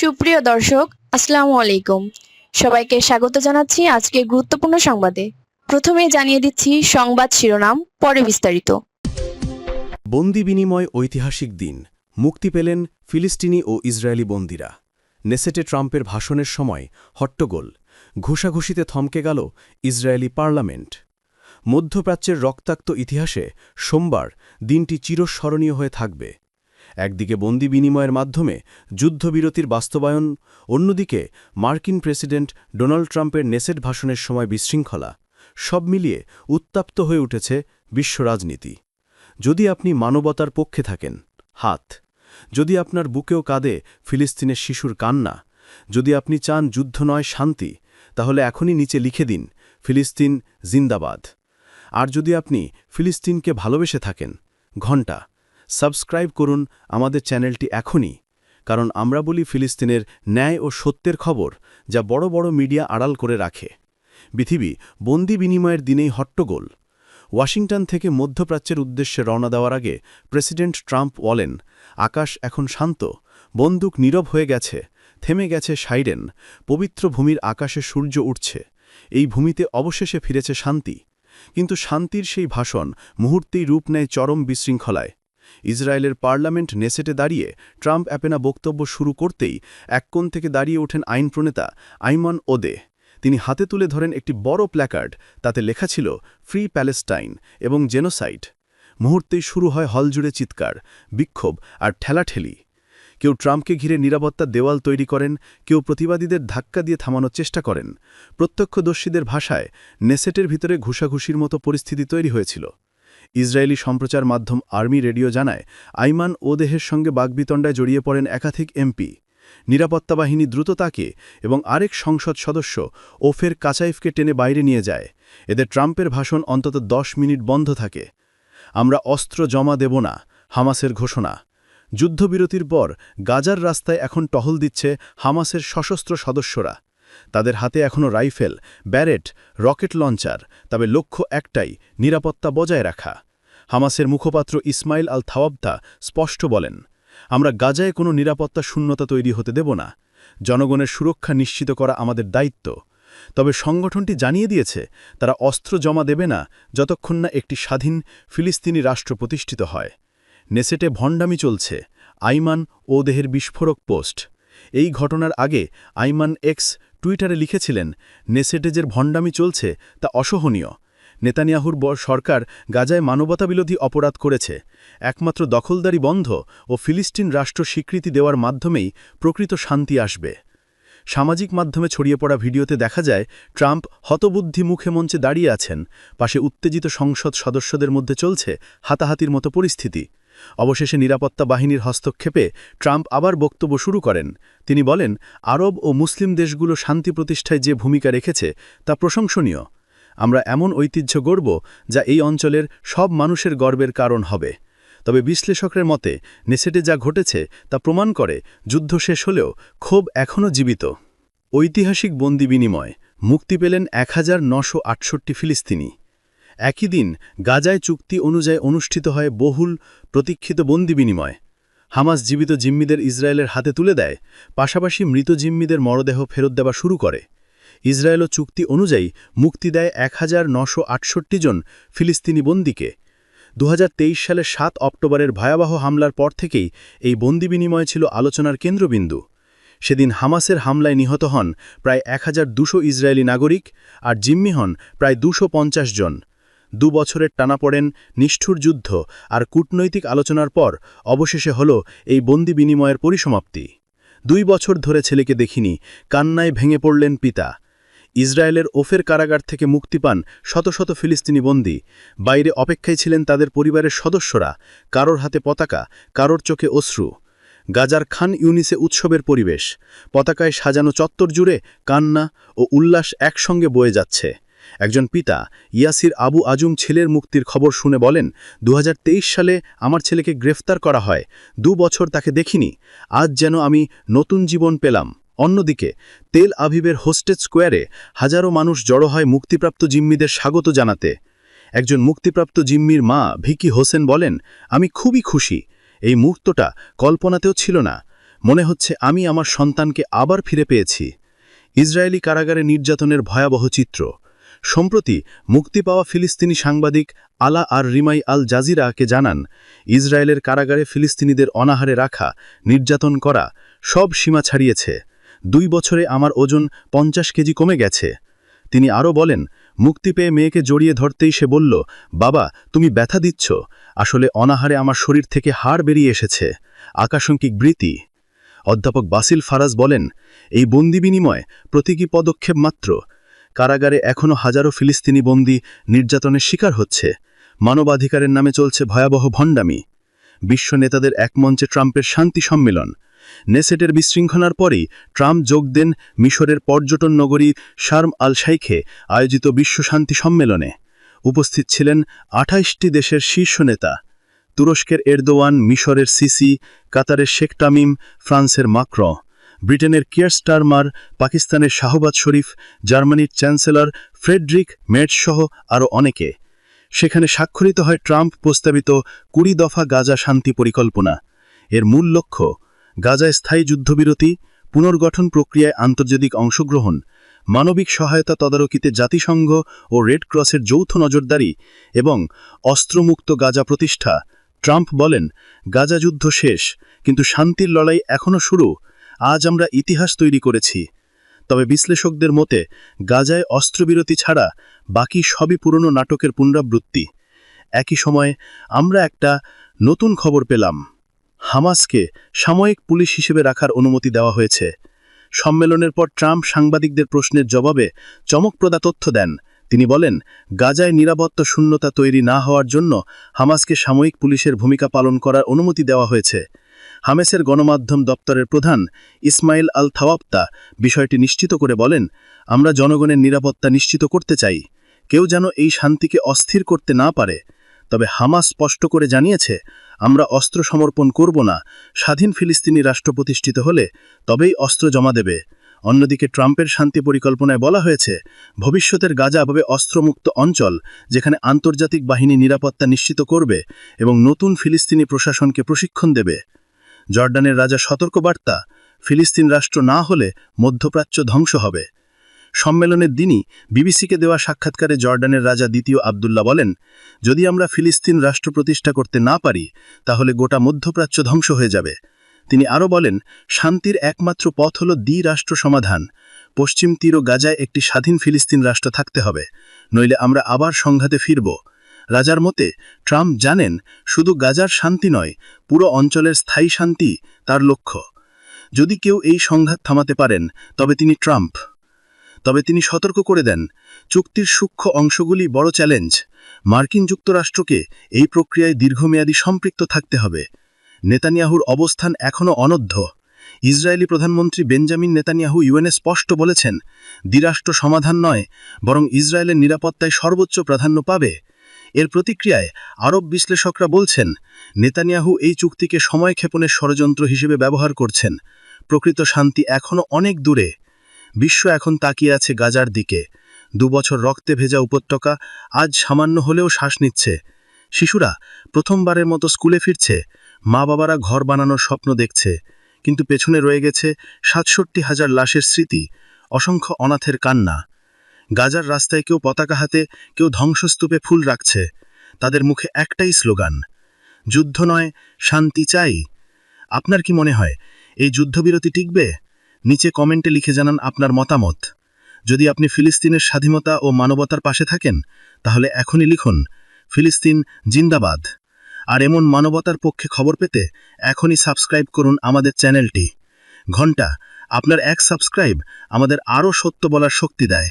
সুপ্রিয় দর্শক, আসসালামু আলাইকুম। সবাইকে স্বাগত জানাচ্ছি আজকের গুরুত্বপূর্ণ সংবাদে। প্রথমেই জানিয়ে দিচ্ছি সংবাদ শিরোনাম, পরে বিস্তারিত। বন্দি বিনিময় ঐতিহাসিক দিন, মুক্তি পেলেন ফিলিস্তিনি ও ইসরায়েলি বন্দিরা। নেসেটে ট্রাম্পের ভাষণের সময় হট্টগোল, ঘুষাঘুষিতে থমকে গেল ইসরায়েলি পার্লামেন্ট। মধ্যপ্রাচ্যের রক্তাক্ত ইতিহাসে সোমবার দিনটি চিরস্মরণীয় হয়ে থাকবে। একদিকে বন্দি বিনিময়ের মাধ্যমে যুদ্ধবিরতির বাস্তবায়ন, অন্যদিকে মার্কিন প্রেসিডেন্ট ডোনাল্ড ট্রাম্পের নেসেট ভাষণের সময় বিশৃঙ্খলা, সব মিলিয়ে উত্তাপ্ত হয়ে উঠেছে বিশ্ব রাজনীতি। যদি আপনি মানবতার পক্ষে থাকেন, হাত। যদি আপনার বুকেও কাঁদে ফিলিস্তিনের শিশুর কান্না, যদি আপনি চান যুদ্ধ নয় শান্তি, তাহলে এখনই নিচে লিখে দিন, ফিলিস্তিন জিন্দাবাদ। আর যদি আপনি ফিলিস্তিনকে ভালোবেসে থাকেন, ঘণ্টা সাবস্ক্রাইব করুন আমাদের চ্যানেলটি এখনই, কারণ আমরা বলি ফিলিস্তিনের ন্যায় ও সত্যের খবর, যা বড় বড় মিডিয়া আড়াল করে রাখে। পৃথিবী বন্দি বিনিময়ের দিনেই হট্টগোল। ওয়াশিংটন থেকে মধ্যপ্রাচ্যের উদ্দেশ্যে রওনা দেওয়ার আগে প্রেসিডেন্ট ট্রাম্প বলেন, আকাশ এখন শান্ত, বন্দুক নীরব হয়ে গেছে, থেমে গেছে সাইরেন, পবিত্র ভূমির আকাশে সূর্য উঠছে, এই ভূমিতে অবশেষে ফিরেছে শান্তি। কিন্তু শান্তির সেই ভাষণ মুহূর্তেই রূপ নেয় চরম বিশৃঙ্খলায়। ইসরায়েলের পার্লামেন্ট নেসেটে দাঁড়িয়ে ট্রাম্প অ্যাপেনা বক্তব্য শুরু করতেই এক কোণ থেকে দাঁড়িয়ে ওঠেন আইন প্রণেতা আইমান ওদে। তিনি হাতে তুলে ধরেন একটি বড় প্ল্যাকার্ড, তাতে লেখা ছিল ফ্রি প্যালেস্টাইন এবং জেনোসাইড। মুহূর্তেই শুরু হয় হলজুড়ে চিৎকার, বিক্ষোভ আর ঠেলাঠেলি। কেউ ট্রাম্পকে ঘিরে নিরাপত্তা দেওয়াল তৈরি করেন, কেউ প্রতিবাদীদের ধাক্কা দিয়ে থামানোর চেষ্টা করেন। প্রত্যক্ষদর্শীদের ভাষায় নেসেটের ভিতরে ঘুষাঘুষির মতো পরিস্থিতি তৈরি হয়েছিল। ইসরায়েলি সম্প্রচার মাধ্যম আর্মি রেডিও জানায়, আইমান ওদেহের সঙ্গে বাগবিতণ্ডায় জড়িয়ে পড়েন একাধিক এমপি। নিরাপত্তা বাহিনী দ্রুত তাকে এবং আরেক সংসদ সদস্য ওফের কাচাইফকে টেনে বাইরে নিয়ে যায়। এদের ট্রাম্পের ভাষণ অন্তত 10 মিনিট বন্ধ থাকে। আমরা অস্ত্র জমা দেব না, হামাসের ঘোষণা। যুদ্ধবিরতির পর গাজার রাস্তায় এখন টহল দিচ্ছে হামাসের সশস্ত্র সদস্যরা। তাদের হাতে এখনও রাইফেল, ব্যারেট, রকেট লঞ্চার, তবে লক্ষ্য একটাই, নিরাপত্তা বজায় রাখা। হামাসের মুখপাত্র ইসমাইল আল থাওয়াবতা স্পষ্ট বলেন, আমরা গাজায় কোনো নিরাপত্তা শূন্যতা তৈরি হতে দেব না। জনগণের সুরক্ষা নিশ্চিত করা আমাদের দায়িত্ব। তবে সংগঠনটি জানিয়ে দিয়েছে, তারা অস্ত্র জমা দেবে না যতক্ষণ না একটি স্বাধীন ফিলিস্তিনি রাষ্ট্র প্রতিষ্ঠিত হয়। নেসেটে ভণ্ডামি চলছে, আইমান ওদেহের বিস্ফোরক পোস্ট। এই ঘটনার আগে আইমান এক্স টুইটারে লিখেছিলেন, নেসেটে যে ভণ্ডামি চলছে তা অসহনীয়। নেতানিয়াহুর সরকার গাজায় মানবতাবিরোধী অপরাধ করেছে। একমাত্র দখলদারি বন্ধ ও ফিলিস্তিন রাষ্ট্র স্বীকৃতি দেওয়ার মাধ্যমেই প্রকৃত শান্তি আসবে। সামাজিক মাধ্যমে ছড়িয়ে পড়া ভিডিওতে দেখা যায়, ট্রাম্প হতবুদ্ধি মুখে মঞ্চে দাঁড়িয়ে আছেন, পাশে উত্তেজিত সংসদ সদস্যদের মধ্যে চলছে হাতাহাতির মতো পরিস্থিতি। অবশেষে নিরাপত্তা বাহিনীর হস্তক্ষেপে ট্রাম্প আবার বক্তব্য শুরু করেন। তিনি বলেন, আরব ও মুসলিম দেশগুলো শান্তি প্রতিষ্ঠায় যে ভূমিকা রেখেছে তা প্রশংসনীয়। আমরা এমন ঐতিহ্য গড়ব যা এই অঞ্চলের সব মানুষের গর্বের কারণ হবে। তবে বিশ্লেষকদের মতে নেসেটে যা ঘটেছে তা প্রমাণ করে, যুদ্ধ শেষ হলেও ক্ষোভ এখনও জীবিত। ঐতিহাসিক বন্দি বিনিময়, মুক্তি পেলেন 1968 ফিলিস্তিনি। একই দিন গাজায় চুক্তি অনুযায়ী অনুষ্ঠিত হয় বহুল প্রতীক্ষিত বন্দি বিনিময়। হামাস জীবিত জিম্মিদের ইসরায়েলের হাতে তুলে দেয়, পাশাপাশি মৃত জিম্মিদের মরদেহ ফেরত দেওয়া শুরু করে। ইসরায়েলও চুক্তি অনুযায়ী মুক্তি দেয় 1968 জন ফিলিস্তিনি বন্দীকে। 2023 সালের 7 অক্টোবরের ভয়াবহ হামলার পর থেকেই এই বন্দি বিনিময় ছিল আলোচনার কেন্দ্রবিন্দু। সেদিন হামাসের হামলায় নিহত হন প্রায় 1200 ইসরায়েলি নাগরিক, আর জিম্মি হন প্রায় 250 জন। 2 বছরের টানাপড়েন, নিষ্ঠুর যুদ্ধ আর কূটনৈতিক আলোচনার পর অবশেষে হল এই বন্দি বিনিময়ের পরিসমাপ্তি। 2 বছর ধরে ছেলেকে দেখিনি, কান্নায় ভেঙে পড়লেন পিতা। ইসরায়েলের ওফের কারাগার থেকে মুক্তি পান শত শত ফিলিস্তিনি বন্দী। বাইরে অপেক্ষায় ছিলেন তাদের পরিবারের সদস্যরা, কারোর হাতে পতাকা, কারোর চোখে অশ্রু। গাজার খান ইউনিসে উৎসবের পরিবেশ, পতাকায় সাজানো চত্বর জুড়ে কান্না ও উল্লাস একসঙ্গে বয়ে যাচ্ছে। একজন পিতা ইয়াসির আবু আজুম ছেলের মুক্তির খবর শুনে বলেন, 2023 সালে আমার ছেলেকে গ্রেফতার করা হয়, 2 বছর তাকে দেখিনি, আজ যেন আমি নতুন জীবন পেলাম। অন্যদিকে তেল আভিবের হোস্টেজ স্কোয়ারে হাজারো মানুষ জড়ো হয় মুক্তিপ্রাপ্ত জিম্মিদের স্বাগত জানাতে। একজন মুক্তিপ্রাপ্ত জিম্মির মা ভিকি হোসেন বলেন, আমি খুবই খুশি। এই মুহূর্তটা কল্পনাতেও ছিল না। মনে হচ্ছে আমি আমার সন্তানকে আবার ফিরে পেয়েছি। ইসরায়েলি কারাগারে নির্যাতনের ভয়াবহ চিত্র। সম্প্রতি মুক্তি পাওয়া ফিলিস্তিনি সাংবাদিক আলা আর রিমাই আল জাজিরাকে জানান, ইসরায়েলের কারাগারে ফিলিস্তিনিদের অনাহারে রাখা, নির্যাতন করা সব সীমা ছাড়িয়েছে। 2 বছরে আমার ওজন 50 কেজি কমে গেছে। তিনি আরও বলেন, মুক্তি পেয়ে মেয়েকে জড়িয়ে ধরতেই সে বলল, বাবা তুমি ব্যথা দিচ্ছ। আসলে অনাহারে আমার শরীর থেকে হাড় বেরিয়ে এসেছে। আকাশঙ্কিক বৃত্তি। অধ্যাপক বাসিল ফারাজ বলেন, এই বন্দি বিনিময় প্রতীকী পদক্ষেপ মাত্র। কারাগারে এখনও হাজারো ফিলিস্তিনি বন্দী নির্যাতনের শিকার হচ্ছে। মানবাধিকারের নামে চলছে ভয়াবহ ভণ্ডামি। বিশ্ব নেতাদের এক মঞ্চে ট্রাম্পের শান্তি সম্মেলন। নেসেটের বিশৃঙ্খলার পরেই ট্রাম্প যোগ দেন মিশরের পর্যটন নগরী শার্ম আল শাইখে আয়োজিত বিশ্ব শান্তি সম্মেলনে। উপস্থিত ছিলেন 28টি দেশের শীর্ষ নেতা। তুরস্কের এরদোয়ান, মিশরের সিসি, কাতারের শেখ তামিম, ফ্রান্সের মাক্রঁ, ব্রিটেনের কিয়ার স্টারমার, পাকিস্তানের শাহবাজ শরীফ, জার্মানির চ্যান্সেলর ফ্রেডরিক মের্জ সহ আরও অনেকে। সেখানে স্বাক্ষরিত হয় ট্রাম্প প্রস্তাবিত 20 দফা গাজা শান্তি পরিকল্পনা। এর মূল লক্ষ্য গাজায় স্থায়ী যুদ্ধবিরতি, পুনর্গঠন প্রক্রিয়ায় আন্তর্জাতিক অংশগ্রহণ, মানবিক সহায়তা তদারকিতে জাতিসংঘ ও রেড ক্রসের যৌথ নজরদারি এবং অস্ত্রমুক্ত গাজা প্রতিষ্ঠা। ট্রাম্প বলেন, গাজা যুদ্ধ শেষ, কিন্তু শান্তির লড়াই এখনও শুরু। আজ আমরা ইতিহাস তৈরি করেছি। তবে বিশ্লেষকদের মতে গাজায় অস্ত্রবিরতি ছাড়া বাকি সবই পুরনো নাটকের পুনরাবৃত্তি। একই সময়ে আমরা একটা নতুন খবর পেলাম। হামাসকে সাময়িক পুলিশ হিসেবে রাখার অনুমতি দেওয়া হয়েছে। সম্মেলনের পর ট্রাম্প সাংবাদিকদের প্রশ্নের জবাবে চমকপ্রদ তথ্য দেন। তিনি বলেন, গাজায় নিরাপত্তা শূন্যতা তৈরি না হওয়ার জন্য হামাসকে সাময়িক পুলিশের ভূমিকা পালন করার অনুমতি দেওয়া হয়েছে। হামাসের গণমাধ্যম দপ্তরের প্রধান ইসমাইল আল থাওয়াপ্তা বিষয়টি নিশ্চিত করে বলেন, আমরা জনগণের নিরাপত্তা নিশ্চিত করতে চাই। কেউ যেন এই শান্তিকে অস্থির করতে না পারে। তবে হামাস স্পষ্ট করে জানিয়েছে, আমরা অস্ত্র সমর্পণ করব না। স্বাধীন ফিলিস্তিনি রাষ্ট্র প্রতিষ্ঠিত হলে তবেই অস্ত্র জমা দেবে। অন্যদিকে ট্রাম্পের শান্তি পরিকল্পনায় বলা হয়েছে, ভবিষ্যতের গাজা হবে অস্ত্রমুক্ত অঞ্চল, যেখানে আন্তর্জাতিক বাহিনী নিরাপত্তা নিশ্চিত করবে এবং নতুন ফিলিস্তিনি প্রশাসনকে প্রশিক্ষণ দেবে। জর্ডানের রাজা সতর্কবার্তা, ফিলিস্তিন রাষ্ট্র না হলে মধ্যপ্রাচ্য ধ্বংস হবে। সম্মেলনের দিনই বিবিসিকে দেওয়া সাক্ষাৎকারে জর্ডানের রাজা দ্বিতীয় আবদুল্লাহ বলেন, যদি আমরা ফিলিস্তিন রাষ্ট্র প্রতিষ্ঠা করতে না পারি তাহলে গোটা মধ্যপ্রাচ্য ধ্বংস হয়ে যাবে। তিনি আরও বলেন, শান্তির একমাত্র পথ হল দ্বি-রাষ্ট্র সমাধান। পশ্চিম তীর ও গাজায় একটি স্বাধীন ফিলিস্তিন রাষ্ট্র থাকতে হবে, নইলে আমরা আবার সংঘাতে ফিরব। রাজার মতে ট্রাম্প জানেন, শুধু গাজার শান্তি নয়, পুরো অঞ্চলের স্থায়ী শান্তি তার লক্ষ্য। যদি কেউ এই সংঘাত থামাতে পারেন তবে তিনি সতর্ক করে দেন, চুক্তির সূক্ষ্ম অংশগুলি বড় চ্যালেঞ্জ। মার্কিন যুক্তরাষ্ট্রকে এই প্রক্রিয়ায় দীর্ঘমেয়াদী সম্পৃক্ত থাকতে হবে। নেতানিয়াহুর অবস্থান এখনও অনধ্য। ইসরায়েলি প্রধানমন্ত্রী বেঞ্জামিন নেতানিয়াহু ইউএনএ স্পষ্ট বলেছেন, দ্বিরাষ্ট্র সমাধান নয়, বরং ইসরায়েলের নিরাপত্তায় সর্বোচ্চ প্রাধান্য পাবে। এর প্রতিক্রিয়ায় আরব বিশ্লেষকরা বলছেন, নেতানিয়াহু এই চুক্তিকে সময়ক্ষেপণের ষড়যন্ত্র হিসেবে ব্যবহার করছেন। প্রকৃত শান্তি এখনও অনেক দূরে। বিশ্ব এখন তাকিয়ে আছে গাজার দিকে। 2 বছর রক্তে ভেজা উপত্যকা আজ সামান্য হলেও শ্বাস নিচ্ছে। শিশুরা প্রথমবারের মতো স্কুলে ফিরছে। মা বাবারা ঘর বানানোর স্বপ্ন দেখছে, কিন্তু পেছনে রয়ে গেছে 67,000 লাশের স্মৃতি, অসংখ্য অনাথের কান্না। গাজার রাস্তায় কেউ পতাকা হাতে, কেউ ধ্বংসস্তূপে ফুল রাখছে। তাদের মুখে একটাই স্লোগান, যুদ্ধ নয়, শান্তি চাই। আপনার কি মনে হয় এই যুদ্ধবিরতি টিকবে? নিচে কমেন্টে লিখে জানান আপনার মতামত। যদি আপনি ফিলিস্তিনের স্বাধীনতা ও মানবতার পাশে থাকেন, তাহলে এখনই লিখুন, ফিলিস্তিন জিন্দাবাদ। আর এমন মানবতার পক্ষে খবর পেতে এখনই সাবস্ক্রাইব করুন আমাদের চ্যানেলটি। ঘন্টা, আপনার এক সাবস্ক্রাইব আমাদের আরও সত্য বলার শক্তি দেয়।